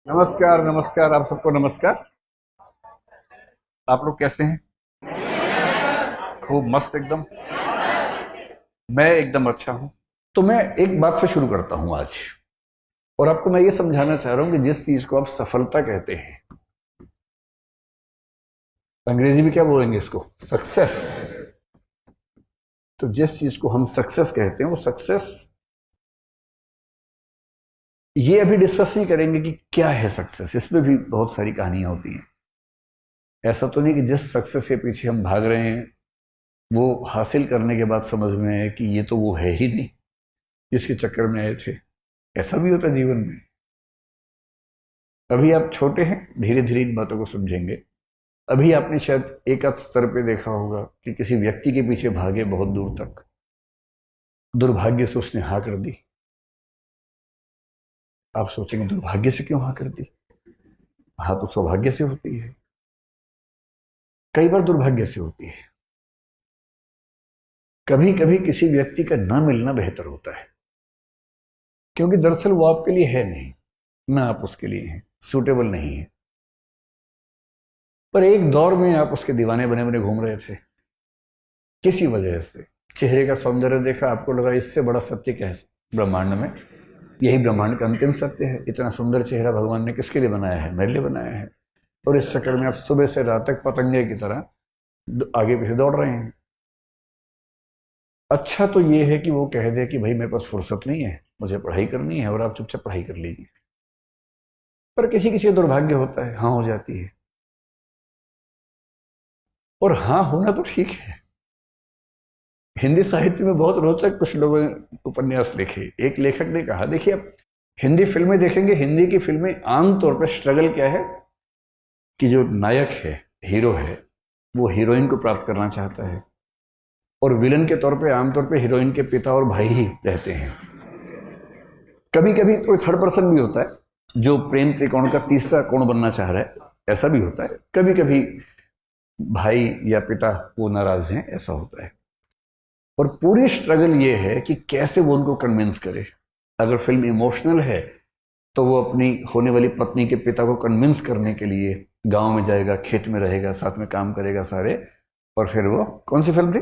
नमस्कार नमस्कार, आप सबको नमस्कार। आप लोग कैसे हैं? खूब मस्त एकदम। मैं एकदम अच्छा हूं। तो मैं एक बात से शुरू करता हूं आज, और आपको मैं ये समझाना चाह रहा हूं कि जिस चीज को आप सफलता कहते हैं, अंग्रेजी में क्या बोलेंगे इसको, सक्सेस। तो जिस चीज को हम सक्सेस कहते हैं वो सक्सेस, ये अभी डिस्कस नहीं करेंगे कि क्या है सक्सेस। इसमें भी बहुत सारी कहानियां होती हैं। ऐसा तो नहीं कि जिस सक्सेस के पीछे हम भाग रहे हैं वो हासिल करने के बाद समझ में आए कि ये तो वो है ही नहीं जिसके चक्कर में आए थे। ऐसा भी होता है जीवन में। अभी आप छोटे हैं, धीरे धीरे इन बातों को समझेंगे। अभी आपने शायद एक आध स्तर पे देखा होगा कि किसी व्यक्ति के पीछे भागे बहुत दूर तक, दुर्भाग्य से उसने हाँ कर दी। आप सोचेंगे दुर्भाग्य से क्यों हाँ कर दी? हाँ तो सौभाग्य से होती है, कई बार दुर्भाग्य से होती है। कभी कभी किसी व्यक्ति का ना मिलना बेहतर होता है, क्योंकि दरअसल वो आपके लिए है नहीं, ना आप उसके लिए हैं, सूटेबल नहीं है। पर एक दौर में आप उसके दीवाने बने बने घूम रहे थे, किसी वजह से चेहरे का सौंदर्य देखा, आपको लगा इससे बड़ा सत्य क्या है ब्रह्मांड में, यही ब्रह्मांड का अंतिम सत्य है। इतना सुंदर चेहरा भगवान ने किसके लिए बनाया है? मेरे लिए बनाया है। और इस चक्कर में आप सुबह से रात तक पतंगे की तरह आगे पीछे दौड़ रहे हैं। अच्छा तो ये है कि वो कह दे कि भाई मेरे पास फुर्सत नहीं है, मुझे पढ़ाई करनी है, और आप चुपचाप पढ़ाई कर लीजिए। पर किसी किसी का दुर्भाग्य होता है, हाँ हो जाती है। और हाँ होना तो ठीक है। हिंदी साहित्य में बहुत रोचक कुछ लोगों ने उपन्यास लिखे। एक लेखक ने कहा, देखिए आप हिंदी फिल्में देखेंगे, हिंदी की फिल्में आमतौर पर स्ट्रगल क्या है कि जो नायक है, हीरो है, वो हीरोइन को प्राप्त करना चाहता है, और विलन के तौर पे आमतौर पे हीरोइन के पिता और भाई ही रहते हैं। कभी कभी तो थर्ड पर्सन भी होता है जो प्रेम त्रिकोण का तीसरा कोण बनना चाह रहा है, ऐसा भी होता है। कभी कभी भाई या पिता वो नाराज हैं, ऐसा होता है। और पूरी स्ट्रगल ये है कि कैसे वो उनको कन्विंस करे। अगर फिल्म इमोशनल है तो वो अपनी होने वाली पत्नी के पिता को कन्विंस करने के लिए गांव में जाएगा, खेत में रहेगा, साथ में काम करेगा सारे। और फिर वो कौन सी फिल्म थी?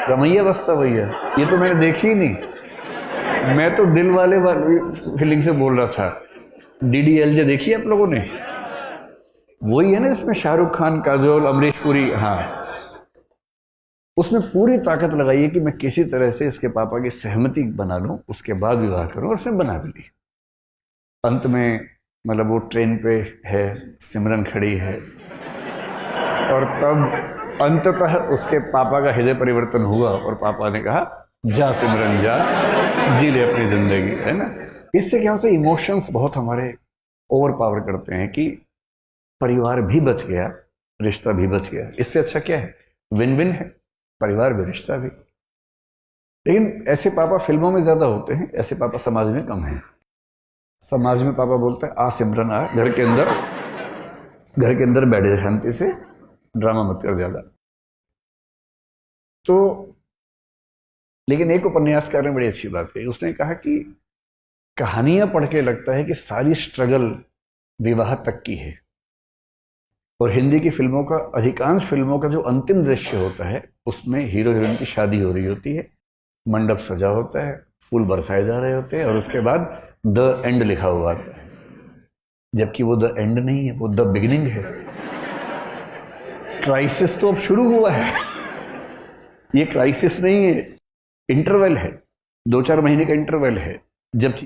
रमैया बस्ता भैया। ये तो मैंने देखी ही नहीं। मैं तो दिल वाले फीलिंग से बोल रहा था। DDLJ देखी आप लोगों ने? वही है ना, इसमें शाहरुख खान, काजोल, अमरीश पुरी। हाँ, उसमें पूरी ताकत लगाई है कि मैं किसी तरह से इसके पापा की सहमति बना लूं, उसके बाद विवाह करूं, और उसने बना भी ली। अंत में मतलब वो ट्रेन पे है, सिमरन खड़ी है, और तब अंततः उसके पापा का हृदय परिवर्तन हुआ और पापा ने कहा जा सिमरन जा, जी ले अपनी जिंदगी, है ना। इससे क्या होता है, इमोशंस बहुत हमारे ओवर पावर करते हैं कि परिवार भी बच गया, रिश्ता भी बच गया। इससे अच्छा क्या है? विन विन है, परिवार भी रिश्ता भी। लेकिन ऐसे पापा फिल्मों में ज्यादा होते हैं, ऐसे पापा समाज में कम हैं। समाज में पापा बोलते हैं आ सिमरन आ, घर के अंदर बैठ जा शांति से, ड्रामा मत कर ज्यादा। तो लेकिन एक उपन्यासकार ने बड़ी अच्छी बात कही। उसने कहा कि कहानियां पढ़ के लगता है कि सारी स्ट्रगल विवाह तक की है, और हिंदी की फिल्मों का, अधिकांश फिल्मों का जो अंतिम दृश्य होता है उसमें हीरो हीरोइन की शादी हो रही होती है, मंडप सजा होता है, फूल बरसाए जा रहे होते हैं, और उसके बाद द एंड लिखा हुआ आता है। जबकि वो द एंड नहीं है, वो द बिगिनिंग है। क्राइसिस तो अब शुरू हुआ है। ये क्राइसिस नहीं है, इंटरवल है, 2-4 महीने का इंटरवल है। जब